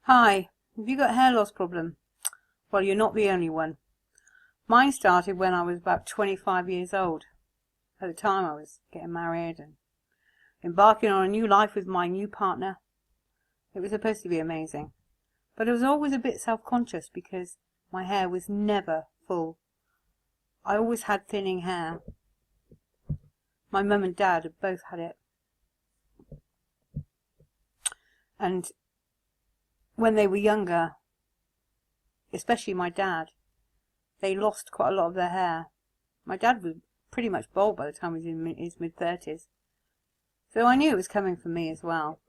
Hi, have you got a hair loss problem? Well, you're not the only one. Mine started when I was about 25 years old. At the time I was getting married and embarking on a new life with my new partner. It was supposed to be amazing. But I was always a bit self-conscious because my hair was never full. I always had thinning hair. My mum and dad had both had it. And when they were younger, especially my dad, they lost quite a lot of their hair. My dad was pretty much bald by the time he was in his mid-30s. So I knew it was coming for me as well.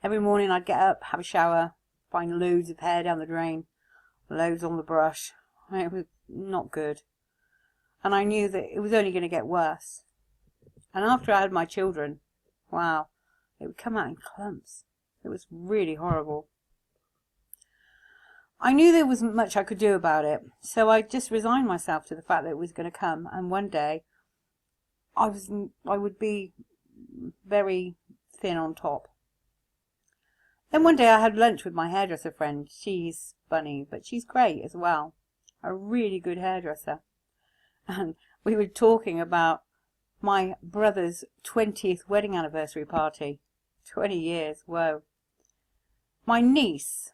Every morning I'd get up, have a shower, find loads of hair down the drain, loads on the brush. It was not good. And I knew that it was only going to get worse. And after I had my children, wow, it would come out in clumps. It was really horrible. I knew there wasn't much I could do about it, so I just resigned myself to the fact that it was going to come, and one day I would be very thin on top. Then one day I had lunch with my hairdresser friend. She's funny, but she's great as well. A really good hairdresser. And we were talking about my brother's 20th wedding anniversary party. 20 years, whoa. My niece,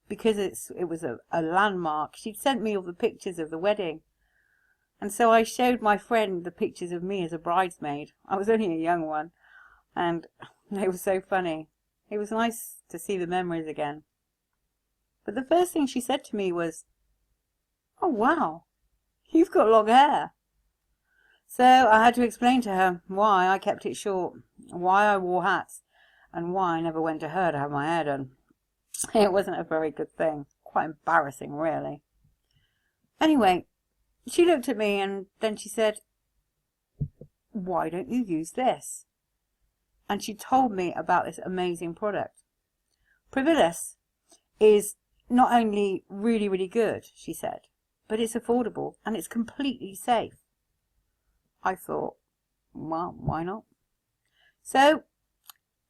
because it was a landmark, she'd sent me all the pictures of the wedding. And so I showed my friend the pictures of me as a bridesmaid. I was only a young one, and they were so funny. It was nice to see the memories again. But the first thing she said to me was, "Oh wow, you've got long hair." So I had to explain to her why I kept it short, why I wore hats, and why I never went to her to have my hair done. It wasn't a very good thing. Quite embarrassing, really. Anyway, she looked at me and then she said, "Why don't you use this?" And she told me about this amazing product. Provillus is not only really, really good, she said, but it's affordable and it's completely safe. I thought, well, why not? So,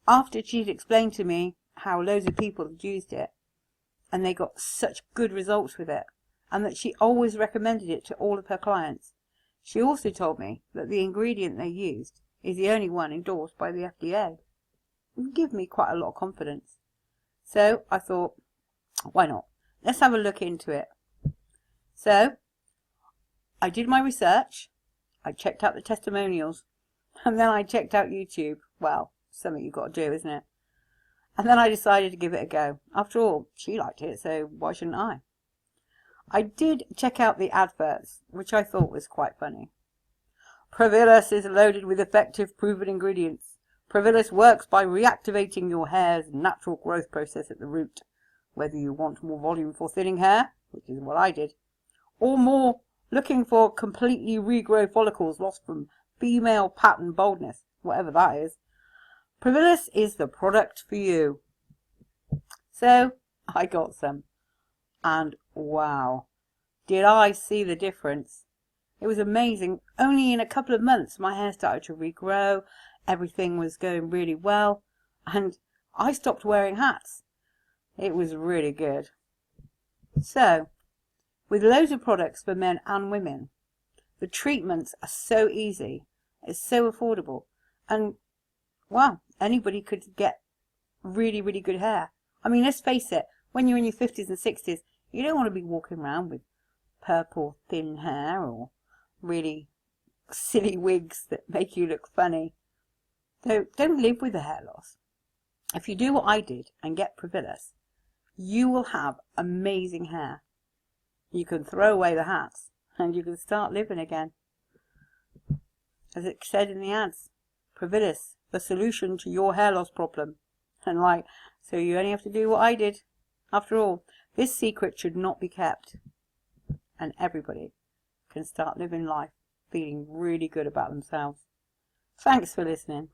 after she'd explained to me how loads of people had used it, and they got such good results with it, and that she always recommended it to all of her clients, she also told me that the ingredient they used is the only one endorsed by the FDA. It gave me quite a lot of confidence. So I thought, why not? Let's have a look into it. So I did my research, I checked out the testimonials, and then I checked out YouTube. Well, something you've got to do, isn't it? And then I decided to give it a go. After all, she liked it, so why shouldn't I? I did check out the adverts, which I thought was quite funny. Provillus is loaded with effective proven ingredients. Provillus works by reactivating your hair's natural growth process at the root. Whether you want more volume for thinning hair, which is what I did, or more looking for completely regrow follicles lost from female pattern baldness, whatever that is, Provillus is the product for you. So I got some, and wow, did I see the difference. It was amazing. Only in a couple of months my hair started to regrow, everything was going really well, and I stopped wearing hats. It was really good. So, with loads of products for men and women, the treatments are so easy, it's so affordable, and wow, anybody could get really, really good hair. I mean, let's face it, when you're in your 50s and 60s, you don't want to be walking around with purple thin hair or really silly wigs that make you look funny. So don't live with the hair loss. If you do what I did and get Provillus, you will have amazing hair. You can throw away the hats and you can start living again. As it said in the ads, Provillus, the solution to your hair loss problem. And so you only have to do what I did. After all, this secret should not be kept. And everybody can start living life feeling really good about themselves. Thanks for listening.